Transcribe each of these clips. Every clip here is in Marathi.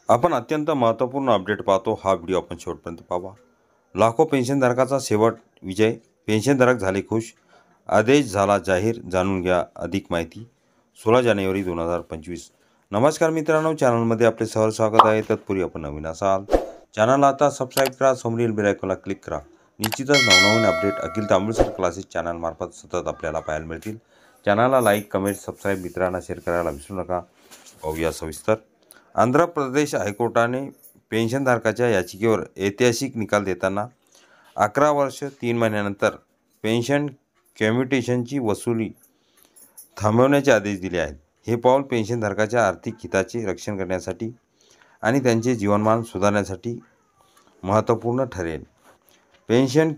आपण अत्यंत महत्त्वपूर्ण अपडेट पाहतो। हा व्हिडिओ आपण शेवटपर्यंत पाहा। लाखो पेन्शनधारकाचा शेवट विजय, पेन्शनधारक झाले खुश, आदेश झाला जाहीर। जाणून घ्या अधिक माहिती 16 जानेवारी 2025। नमस्कार मित्रांनो, चॅनलमध्ये आपले सहर्ष स्वागत आहे। तत्पूर्वी आपण नवीन असाल चॅनलला आता सबस्क्राईब करा, समोरील बेल आयकॉनला क्लिक करा। निश्चितच नवनवीन अपडेट अखिल तांबुळसर क्लासेस चॅनल मार्फत सतत आपल्याला पाहायला मिळतील। चॅनलला लाईक, कमेंट, सबस्क्राईब, मित्रांना शेअर करायला विसरू नका। पाहूया सविस्तर। आंध्र प्रदेश हायकोर्टाने पेन्शनधारकाच्या याचिकेवर ऐतिहासिक निकाल देताना 11 वर्ष 3 महिन्यानंतर पेन्शन कम्युटेशनची वसुली थांबवण्याचे आदेश दिले आहेत। हे पाऊल पेन्शनधारकाच्या आर्थिक हिताचे रक्षण करण्यासाठी आणि त्यांचे जीवनमान सुधारण्यासाठी महत्त्वपूर्ण ठरेल। पेन्शन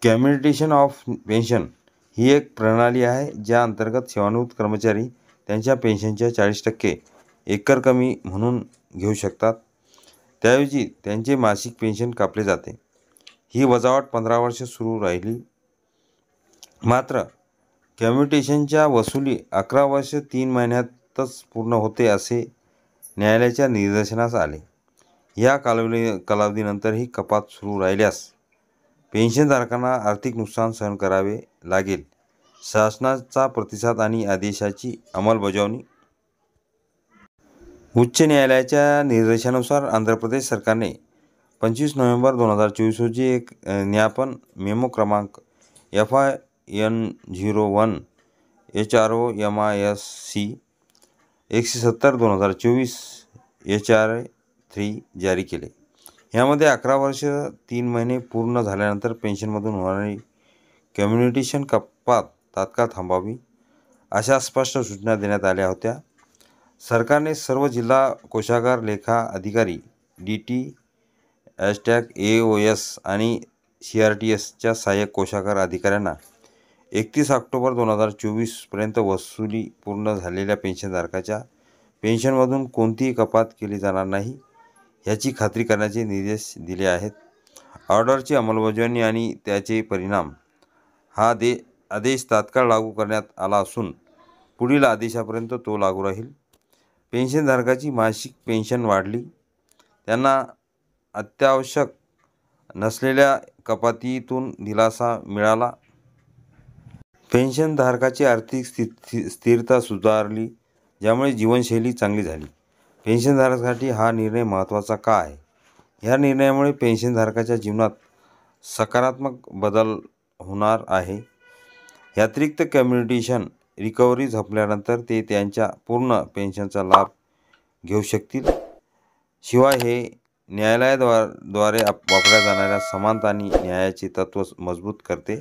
कम्युटेशन ऑफ पेन्शन ही एक प्रणाली आहे ज्या अंतर्गत सेवानिवृत्त कर्मचारी त्यांच्या पेन्शनच्या 40% एकर कमी म्हणून घेऊ शकतात। त्याऐवजी त्यांचे मासिक पेन्शन कापले जाते। ही वजावट 15 वर्ष सुरू राहिली, मात्र कम्युटेशनच्या वसुली 11 वर्ष 3 महिन्यातच पूर्ण होते असे न्यायालयाच्या निदर्शनास आले। या कालावधीनंतरही कपात सुरू राहिल्यास पेन्शनधारकांना आर्थिक नुकसान सहन करावे लागेल। शासनाचा प्रतिसाद आणि आदेशाची अंमलबजावणी। उच्च न्यायालयाच्या निर्देशानुसार आंध्र प्रदेश सरकारने 25 नोव्हेंबर 2024 रोजी एक ज्ञापन मेमो क्रमांक FIN01 HRO-MISC 170/2024 HR3 जारी केले। यामध्ये 11 वर्ष 3 महिने पूर्ण झाल्यानंतर पेन्शनमधून होणारी कम्युटेशन कपात तात्काळ थांबावी अशा स्पष्ट सूचना देण्यात आल्या होत्या। सरकारने सर्व जिल्हा कोषागार लेखा अधिकारी DT #AOS आणि CRTSच्या सहाय्यक कोषागार अधिकाऱ्यांना 31 ऑक्टोबर 2024 पर्यंत वसुली पूर्ण झालेल्या पेन्शनधारकाच्या पेन्शनमधून कोणतीही कपात केली जाणार नाही याची खात्री करण्याचे निर्देश दिले आहेत। ऑर्डरची अंमलबजावणी आणि त्याचे परिणाम। हा आदेश तात्काळ लागू करण्यात आला असून पुढील आदेशापर्यंत तो लागू राहील। पेन्शनधारकाची मासिक पेन्शन वाढली, त्यांना अत्यावश्यक नसलेल्या कपातीतून दिलासा मिळाला। पेन्शनधारकाची आर्थिक स्थिरता सुधारली, ज्यामुळे जीवनशैली चांगली झाली। पेन्शनधारकासाठी हा निर्णय महत्त्वाचा का आहे? या निर्णयामुळे पेन्शनधारकाच्या जीवनात सकारात्मक बदल होणार आहे। यातिरिक्त कम्युटेशन रिकव्हरी संपल्यानंतर ते त्यांच्या पूर्ण पेन्शनचा लाभ घेऊ शकतील। शिवाय हे न्यायालयाद्वारे वापरल्या जाणाऱ्या समानता आणि न्यायाचे तत्त्व मजबूत करते।